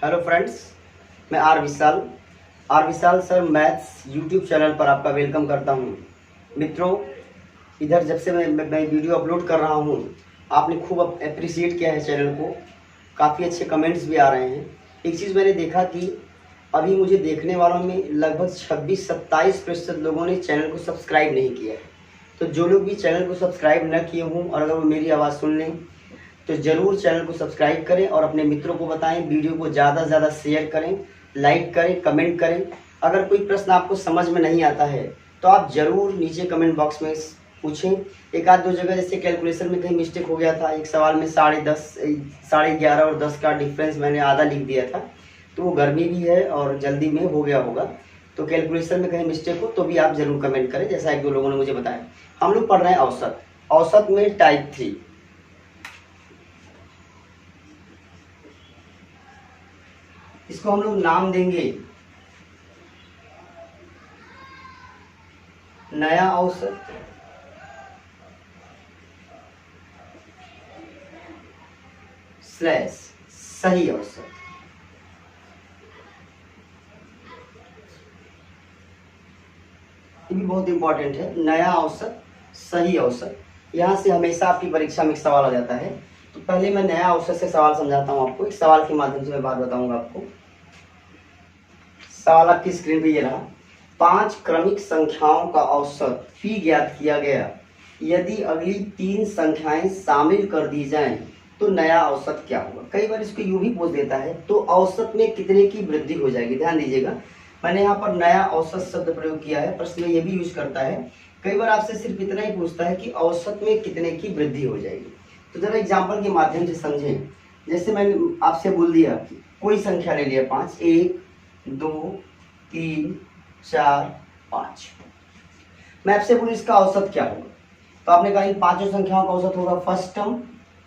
Hello friends, मैं R Vishal sir maths YouTube channel पर आपका वेलकम करता हूं। मित्रों, इधर जब से मैं वीडियो अपलोड कर रहा हूं, आपने खूब अप्रिशिएट किया है चैनल को। काफ़ी अच्छे कमेंट्स भी आ रहे हैं। एक चीज़ मैंने देखा कि अभी मुझे देखने वालों में लगभग 26-27% लोगों ने चैनल को सब्सक्राइब नहीं किया है। तो जो लोग भी चैनल को सब्सक्राइब न किए हों और अगर वो मेरी आवाज़ सुन लें तो ज़रूर चैनल को सब्सक्राइब करें और अपने मित्रों को बताएं। वीडियो को ज़्यादा से ज़्यादा शेयर करें, लाइक करें, कमेंट करें। अगर कोई प्रश्न आपको समझ में नहीं आता है तो आप ज़रूर नीचे कमेंट बॉक्स में पूछें। एक आध दो जगह जैसे कैलकुलेशन में कहीं मिस्टेक हो गया था, एक सवाल में 11:30 और 10 का डिफरेंस मैंने आधा लिख दिया था, तो वो गर्मी भी है और जल्दी में हो गया होगा। तो कैलकुलेशन में कहीं मिस्टेक हो तो भी आप ज़रूर कमेंट करें, जैसा एक दो लोगों ने मुझे बताया। हम लोग पढ़ रहे हैं औसत में टाइप 3। इसको हम लोग नाम देंगे नया औसत स्लैश सही औसत। ये भी बहुत इंपॉर्टेंट है, नया औसत सही औसत। यहां से हमेशा आपकी परीक्षा में एक सवाल आ जाता है। तो पहले मैं नया औसत से सवाल समझाता हूं आपको। एक सवाल के माध्यम से मैं बात बताऊंगा आपको। सवाल आपकी स्क्रीन पे ये रहा। 5 क्रमिक संख्याओं का औसत p ज्ञात किया गया। यदि अगली 3 संख्याएं शामिल कर दी जाएं तो नया औसत क्या होगा। कई बार इसको यूं भी पूछ देता है, तो औसत में कितने की वृद्धि हो जाएगी। ध्यान दीजिएगा, मैंने यहाँ पर नया औसत शब्द प्रयोग किया है। प्रश्न में ये भी यूज करता है। कई बार आपसे सिर्फ इतना ही पूछता है कि औसत में कितने की वृद्धि हो जाएगी। तो जरा एग्जाम्पल के माध्यम से समझें। जैसे मैंने आपसे बोल दिया, कोई संख्या ले लिया 5, 1 2 3 4 5। मैं आपसे बोलूं इसका औसत क्या होगा, तो आपने कहा इन पांचों संख्याओं का औसत होगा first term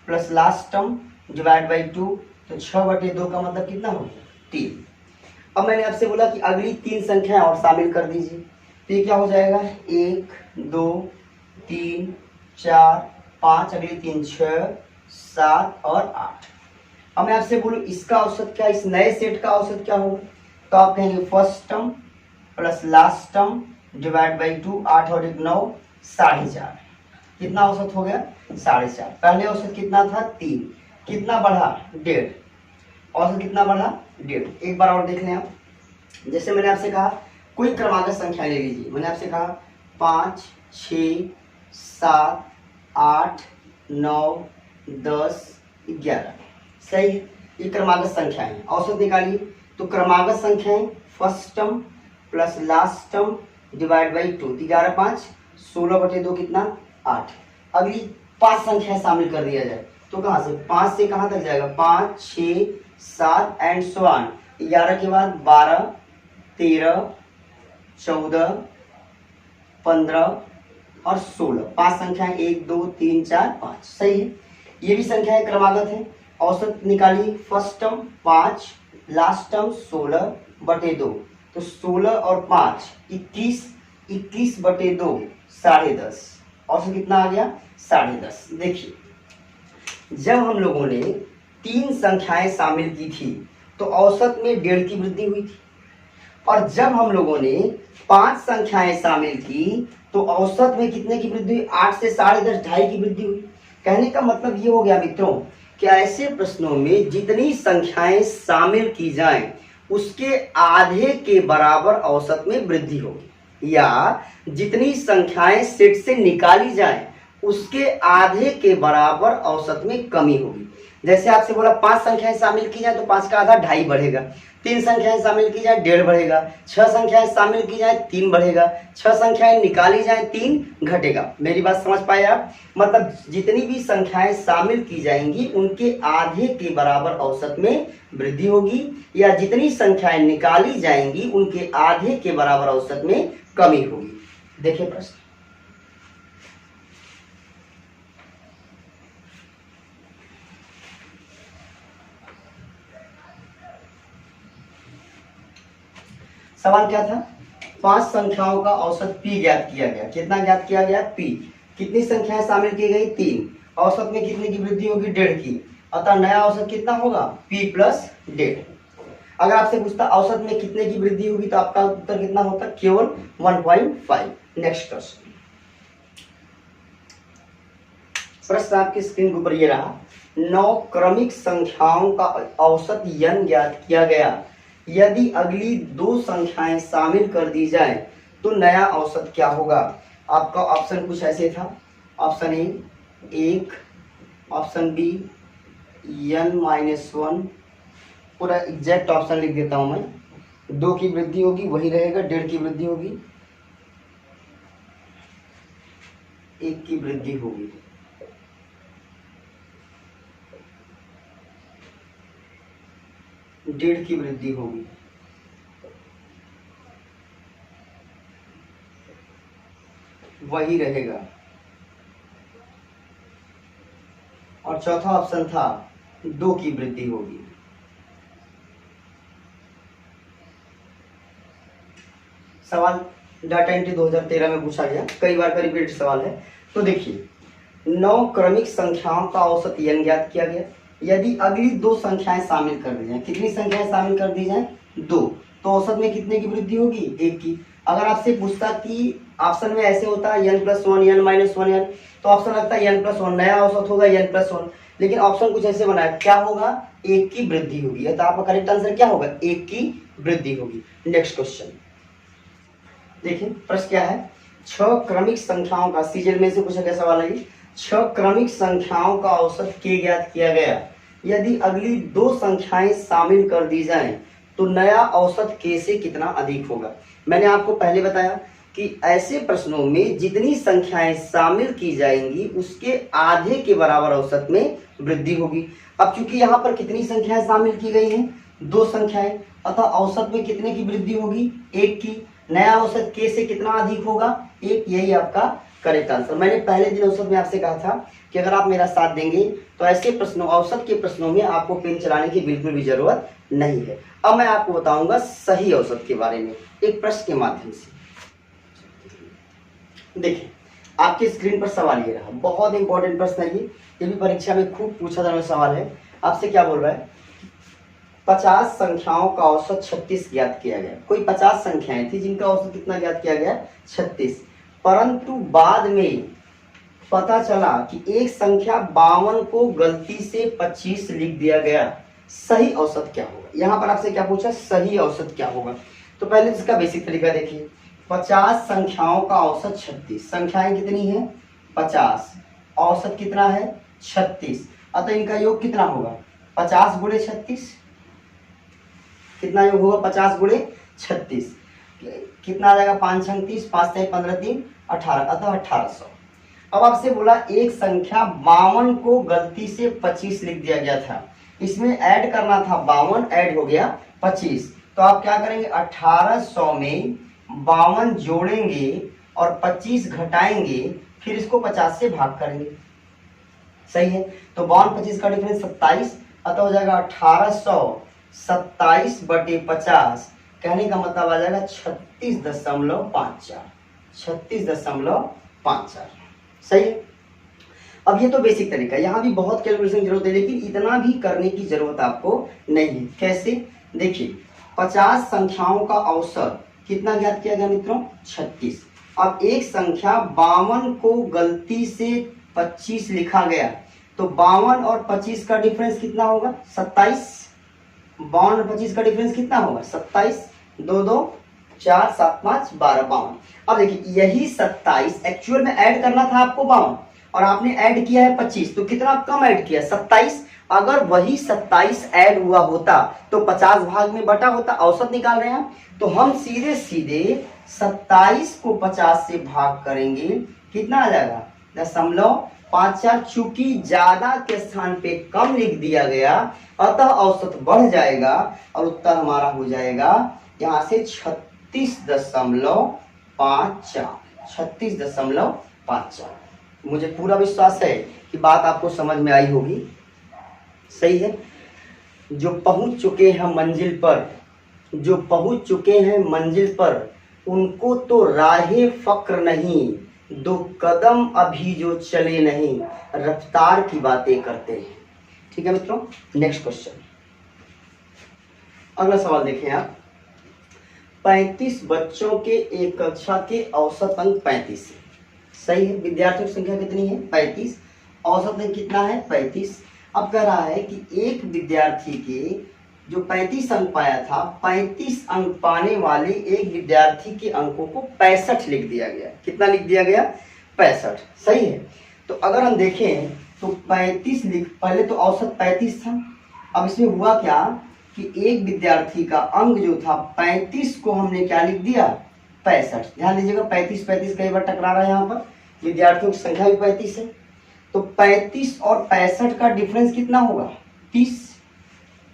plus last term divide by 2। तो 6/2 का मतलब कितना होगा 3। अब मैंने आपसे बोला कि अगली 3 संख्याएं और शामिल कर दीजिए, तो ये क्या हो जाएगा 1 2 3 4 5, अगली 3 6 7 और 8। अब मैं आपसे बोलूं इसका औसत क्या, इस नए सेट का औसत क्या होगा, तो आप कहेंगे first term plus last term divide by 2। 8 और 1 9, 4.5। कितना औसत हो गया 4.5। पहले औसत कितना था 3, कितना बढ़ा 1.5। औसत कितना बढ़ा 1.5। एक बार और देख लें आप। जैसे मैंने आपसे कहा कोई क्रमागत संख्या ले लीजिए। मैंने आपसे कहा 5 6 7 8 9 10 11। सही है, ये क्रमागत संख्या है। औसत निकालिए, तो क्रमागत संख्याएं first term plus last term divide by 2। 11 5 16/2 कितना 8। अगली 5 संख्याएं शामिल कर दिया जाए तो कहां से 5 से कहां तक जाएगा 5 6 7 एंड सो ऑन। 11 के बाद 12 13 14 15 और 16। 5 संख्याएं 1 2 3 4 5। सही है, ये भी संख्याएं क्रमागत है। औसत निकालिए, फर्स्ट टर्म 5 लास्ट टर्म 16/2। तो 16 और 5 21, 21/2 10.5। औसत कितना आ गया 10.5। देखिए, जब हम लोगों ने 3 संख्याएं शामिल की थी तो औसत में 1.5 की वृद्धि हुई थी, और जब हम लोगों ने 5 संख्याएं शामिल की तो औसत में कितने की वृद्धि हुई 8 से 10.5, 2.5 की वृद्धि हुई। कहने का मतलब ये हो गया मित्रों कि ऐसे प्रश्नों में जितनी संख्याएं शामिल की जाएं उसके आधे के बराबर औसत में वृद्धि होगी, या जितनी संख्याएं सेट से निकाली जाएं उसके आधे के बराबर औसत में कमी होगी। जैसे आपसे बोला 5 संख्याएं शामिल की जाए तो 5 का आधा 2.5 बढ़ेगा। 3 संख्याएं शामिल की जाए 1.5 बढ़ेगा। 6 संख्याएं शामिल की जाए 3 बढ़ेगा। 6 संख्याएं निकाली जाए 3 घटेगा। मेरी बात समझ पाए आप। मतलब जितनी भी संख्याएं शामिल की जाएंगी उनके आधे के बराबर औसत में वृद्धि होगी, या जितनी संख्याएं निकाली जाएंगी उनके आधे के बराबर औसत में कमी होगी। देखिए प्रश्न, सवाल क्या था, 5 संख्याओं का औसत p ज्ञात किया गया। कितना ज्ञात किया गया p। कितनी संख्याएं शामिल की गई 3। औसत में कितने की वृद्धि होगी 1.5 की। अतः नया औसत कितना होगा p + 1.5। अगर आपसे पूछता औसत में कितने की वृद्धि होगी तो आपका उत्तर कितना होता? केवल 1.5। नेक्स्ट क्वेश्चन, प्रश्न आपकी स्क्रीन के ऊपर ये रहा, 9 क्रमिक संख्याओं का औसत n ज्ञात किया गया, यदि अगली 2 संख्याएं शामिल कर दी जाए तो नया औसत क्या होगा? आपका ऑप्शन कुछ ऐसे था, option A 1, option B n-1, पूरा एग्जैक्ट ऑप्शन लिख देता हूं मैं। 2 की वृद्धि होगी वही रहेगा, 1.5 की वृद्धि होगी, 1 की वृद्धि होगी, 1.5 की वृद्धि होगी, वही रहेगा। और चौथा ऑप्शन था 2 की वृद्धि होगी। सवाल डाटा एंट्री 2013 में पूछा गया, कई बार का रिपीट सवाल है। तो देखिए 9 क्रमिक संख्याओं का औसत n ज्ञात किया गया, यदि अगली 2 संख्याएं शामिल कर दी जाए, कितनी संख्याएं शामिल कर दी जाए? 2, तो औसत में कितने की वृद्धि होगी? 1 की। अगर आपसे पूछता कि ऑप्शन में ऐसे होता है n+1 n-1n, तो ऑप्शन लगता है n+1, नया औसत होगा n+1, लेकिन ऑप्शन कुछ ऐसे बना है, क्या होगा? 1 की वृद्धि होगी। तो आपका करेक्ट आंसर क्या होगा? 1 की वृद्धि होगी। नेक्स्ट क्वेश्चन देखिए, प्रश्न क्या है, 6 क्रमिक संख्याओं का, सीजन में से पूछा गया सवाल है, 6 क्रमिक संख्याओं का औसत k ज्ञात किया गया, यदि अगली 2 संख्याएं शामिल कर दी जाएं तो नया औसत k से कितना अधिक होगा? मैंने आपको पहले बताया कि ऐसे प्रश्नों में जितनी संख्याएं शामिल की जाएंगी उसके आधे के बराबर औसत में वृद्धि होगी। अब चूंकि यहाँ पर कितनी संख्याएं शामिल की गई हैं? 2 संख्याएं, अतः औसत में कितने की वृद्धि होगी? 1 की। नया औसत k से कितना अधिक होगा? 1। यही आपका करेक्ट आंसर। मैंने पहले दिन औसत में आपसे कहा था कि अगर आप मेरा साथ देंगे तो ऐसे प्रश्नों, औसत के प्रश्नों में आपको पेन चलाने की बिल्कुल भी जरूरत नहीं है। अब मैं आपको बताऊंगा सही औसत के बारे में एक प्रश्न के माध्यम से। देखिए आपकी स्क्रीन पर सवाल ये रहा, बहुत इंपॉर्टेंट प्रश्न है ये भी परीक्षा में खूब पूछा जाने वाला सवाल है। आपसे क्या बोल रहा है? 50 संख्याओं का औसत 36 ज्ञात किया गया। कोई 50 संख्याएं थी जिनका औसत कितना ज्ञात किया गया? 36, परंतु बाद में पता चला कि एक संख्या 52 को गलती से 25 लिख दिया गया, सही औसत क्या होगा? यहाँ पर आपसे क्या पूछा? सही औसत क्या होगा? तो पहले इसका बेसिक तरीका देखिए, 50 संख्याओं का औसत 36, संख्याएं कितनी है? 50, औसत कितना है? 36, अतः इनका योग कितना होगा? 50 गुणे 36, कितना योग होगा? 50 गुणे 36, कितना आ जाएगा? 5 छंग 30, 5 से 15 3 18, अतः 1800। अब आपसे बोला एक संख्या 52 को गलती से 25 लिख दिया गया था, इसमें ऐड करना था 52, ऐड हो गया 25, तो आप क्या करेंगे? 1800 में 52 जोड़ेंगे और 25 घटाएंगे, फिर इसको 50 से भाग करेंगे। सही है, तो 52-25 का डिफरेंस 27, अतः हो जाएगा 1827 बटे 50, कहने का मतलब आ जाएगा 36.54, 36.54। सही है। अब ये तो बेसिक तरीका, यहाँ भी बहुत कैलकुलेशन की जरूरत है, लेकिन इतना भी करने की जरूरत आपको नहीं है। कैसे? देखिए 50 संख्याओं का औसत कितना ज्ञात किया गया मित्रों? 36। अब एक संख्या 52 को गलती से 25 लिखा गया, तो 52 और 25 का डिफरेंस कितना होगा? 27। 52 और 25 का डिफरेंस कितना होगा? 27। 2 2 4 7 5 12, 52। अब देखिए यही 27 एक्चुअल में ऐड करना था आपको 52, और आपने ऐड किया है 25, तो कितना कम ऐड किया? 27। अगर वही 27 ऐड हुआ होता तो 50 भाग में बटा होता, औसत निकाल रहे हैं, तो हम सीधे सीधे 27 को 50 से भाग करेंगे, कितना आ जाएगा? 0.54। चूंकि ज्यादा के स्थान पे कम लिख दिया गया, अतः औसत बढ़ जाएगा और उत्तर हमारा हो जाएगा यहां से 36.54, 36.54। मुझे पूरा विश्वास है कि बात आपको समझ में आई होगी। सही है। जो पहुंच चुके हैं मंजिल पर, जो पहुंच चुके हैं मंजिल पर, उनको तो राहे फक्र नहीं, 2 कदम अभी जो चले नहीं, रफ्तार की बातें करते हैं। ठीक है मित्रों, नेक्स्ट क्वेश्चन। अगला सवाल देखें आप, 35 बच्चों के एक कक्षा के औसत अंक 35 है। सही है, विद्यार्थियों की संख्या कितनी है 35, औसत अंक कितना है 35। अब कह रहा है कि एक विद्यार्थी के जो 35 अंक पाया था, 35 अंक पाने वाले एक विद्यार्थी के अंकों को 65 लिख दिया गया। कितना लिख दिया गया 65। सही है, तो अगर हम देखें तो 35 लिख, पहले तो औसत 35 था। अब इसमें हुआ क्या कि एक विद्यार्थी का अंक जो था 35 को हमने क्या लिख दिया 65। ध्यान दीजिएगा 35 35 कई बार टकरा रहा है, यहाँ पर विद्यार्थियों की संख्या भी 35 है। तो 35 और 65 का डिफरेंस कितना होगा 30।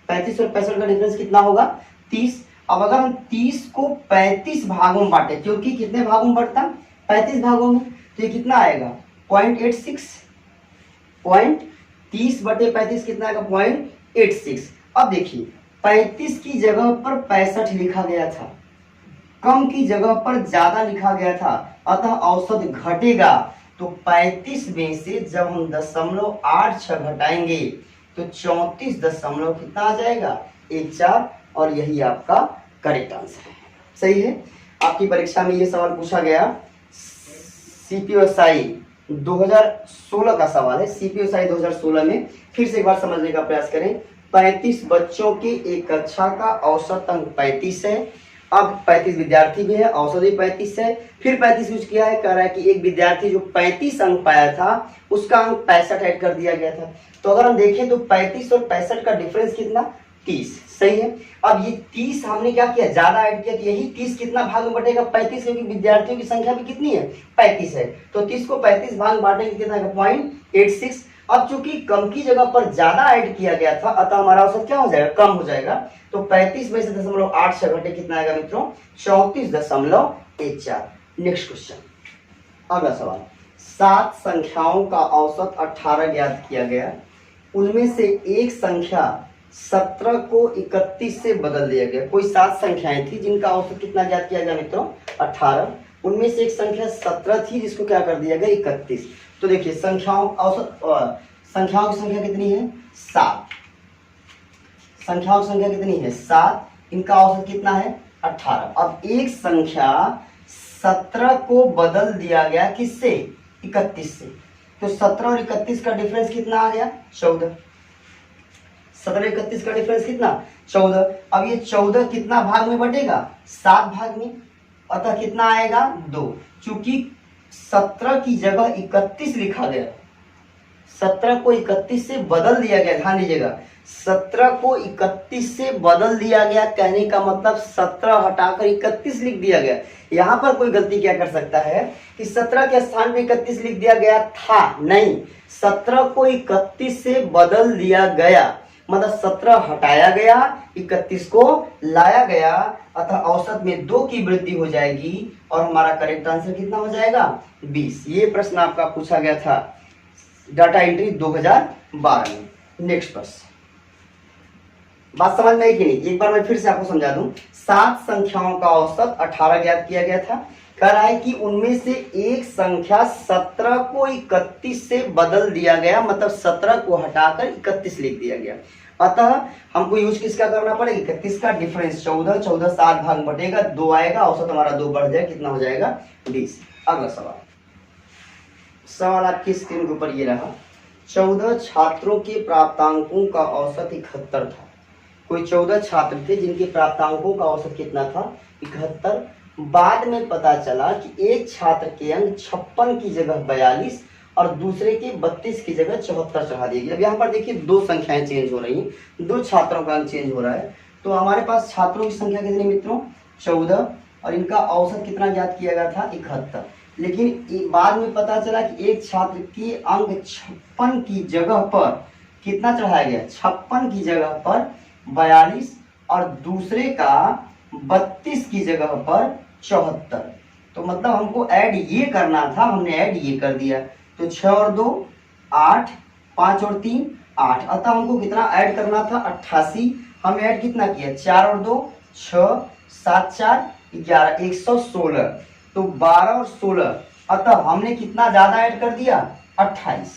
35 और 65 का डिफरेंस कितना होगा 30। अब अगर हम 30 को 35 भागों में बांटे, क्योंकि कितने भागों में बढ़ता 35 भागों में, तो ये कितना आएगा 0.86। 30 बटे 35 कितना आएगा 0.86। अब देखिए 35 की जगह पर 65 लिखा गया था, कम की जगह पर ज्यादा लिखा गया था, अतः औसत घटेगा। तो 35 में से जब हम 0.86 घटाएंगे तो 34 दशमलव कितना आ जाएगा 14, और यही आपका करेक्ट आंसर है। सही है, आपकी परीक्षा में ये सवाल पूछा गया, CPSI 2016 का सवाल है। CPSI 2016 में फिर से एक बार समझने का प्रयास करें। 35 बच्चों के एक कक्षा का औसत अंक 35 है। अब 35 विद्यार्थी भी है, औसत भी 35 है। फिर 35 यूज किया है, कह रहा है कि एक विद्यार्थी जो 35 अंक पाया था उसका अंक 65 ऐड कर दिया गया था। तो अगर हम देखें तो 35 और 65 का डिफरेंस कितना 30। सही है, अब ये 30 हमने क्या किया ज्यादा ऐड किया, तो यही 30 कितना भाग में बटेगा 35, क्योंकि विद्यार्थियों की संख्या भी कितनी है 35 है। तो 30 को 35 भाग में बांटेंगे कितना 0.86। अब चूंकि कम की जगह पर ज्यादा ऐड किया गया था, अतः हमारा औसत क्या हो जाएगा कम हो जाएगा। तो 35 में से 0.86 घटे कितना आएगा मित्रों 34.14। नेक्स्ट क्वेश्चन, अगला सवाल, 7 संख्याओं का औसत 18 ज्ञात किया गया। उनमें से एक संख्या 17 को 31 से बदल दिया गया। कोई 7 संख्याएं थी जिनका औसत कितना ज्ञात किया गया मित्रों 18। उनमें से एक संख्या 17 थी जिसको क्या कर दिया गया 31। तो देखिए संख्याओं संख्याओं की संख्या कितनी है 7। संख्याओं की संख्या कितनी है 7, इनका औसत कितना है 18। अब एक संख्या 17 को बदल दिया गया किससे 31 से, तो 17 और 31 का डिफरेंस कितना आ गया 14। 17 31 का डिफरेंस कितना 14। अब ये 14 कितना भाग में बटेगा 7 भाग में, अतः कितना आएगा 2। चूंकि 17 की जगह 31 लिखा गया, 17 को 31 से बदल दिया गया। ध्यान दीजिएगा 17 को 31 से बदल दिया गया, कहने का मतलब 17 हटाकर 31 लिख दिया गया। यहाँ पर कोई गलती क्या कर सकता है कि 17 के स्थान में 31 लिख दिया गया था, नहीं 17 को 31 से बदल दिया गया, मतलब 17 हटाया गया 31 को लाया गया, अतः औसत में 2 की वृद्धि हो जाएगी और हमारा करेक्ट आंसर कितना हो जाएगा 20। ये प्रश्न आपका पूछा गया था डाटा एंट्री 2012 में। नेक्स्ट प्रश्न, बात समझ में आई कि नहीं, एक बार मैं फिर से आपको समझा दूं। 7 संख्याओं का औसत 18 ज्ञात किया गया था। कह रहा है कि उनमें से एक संख्या 17 को 31 से बदल दिया गया, मतलब 17 को हटाकर 31 लिख दिया गया। अतः हमको यूज किसका करना पड़ेगा 31 का डिफरेंस 14, 14 7 भाग बटेगा 2 आएगा, औसत हमारा 2 बढ़ जाए, कितना हो जाएगा 20। अगला सवाल आपकी स्क्रीन के ऊपर ये रहा, 14 छात्रों के प्राप्तांकों का औसत 71 था। कोई 14 छात्र थे जिनके प्राप्तांकों का औसत कितना था 71। बाद में पता चला कि एक छात्र के अंक 56 की जगह 42 और दूसरे के 32 की जगह 74 चढ़ा दिए गए। अब यहाँ पर देखिए 2 संख्याएं चेंज हो रही हैं, 2 छात्रों का अंक चेंज हो रहा है। तो हमारे पास छात्रों की संख्या कितनी मित्रों 14, और इनका औसत कितना ज्ञात किया गया था 71। लेकिन बाद में पता चला कि एक छात्र के अंक 56 की जगह पर कितना चढ़ाया गया 56 की जगह पर 42 और दूसरे का 32 की जगह पर 74। तो मतलब हमको ऐड ये करना था, हमने ऐड ये कर दिया। तो 6 और 2 8, 5 और 3 8, अतः हमको कितना ऐड करना था 88। हमने ऐड कितना किया 4 और 2 6, 7 4 11, 116। तो 12 और 16, अतः हमने कितना ज्यादा ऐड कर दिया 28।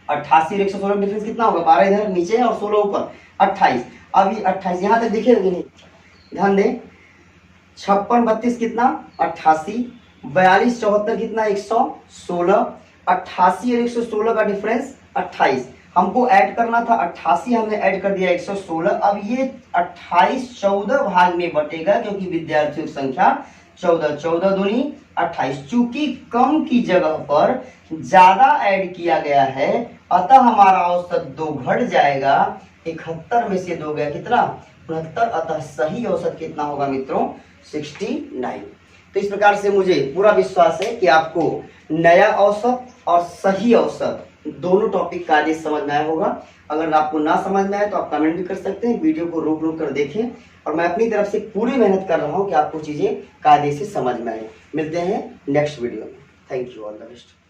88 और 116 डिफरेंस कितना होगा 12 इधर नीचे है और 16 ऊपर 28। अब ये 28 यहाँ तक दिखेगा कि नहीं, ध्यान दें। 56 32 कितना 88, 42 74 कितना 116, 88 और 116 का डिफरेंस 28। हमको ऐड करना था 88, हमने ऐड कर दिया 116। अब ये 28 14 भाग में बटेगा क्योंकि विद्यार्थियों की संख्या 14, 14 दूनी 28। चूंकि कम की जगह पर ज्यादा ऐड किया गया है अतः हमारा औसत 2 घट जाएगा। 71 में से 2 गया कितना 69, अतः सही औसत कितना होगा मित्रों 69। तो इस प्रकार से मुझे पूरा विश्वास है कि आपको नया औसत और सही औसत दोनों टॉपिक का आदेश समझ में आया होगा। अगर आपको ना समझ में आए तो आप कमेंट भी कर सकते हैं, वीडियो को रोक रोक कर देखें और मैं अपनी तरफ से पूरी मेहनत कर रहा हूं कि आपको चीजें कायदे से समझ में आए। मिलते हैं नेक्स्ट वीडियो में। Thank you, all the best.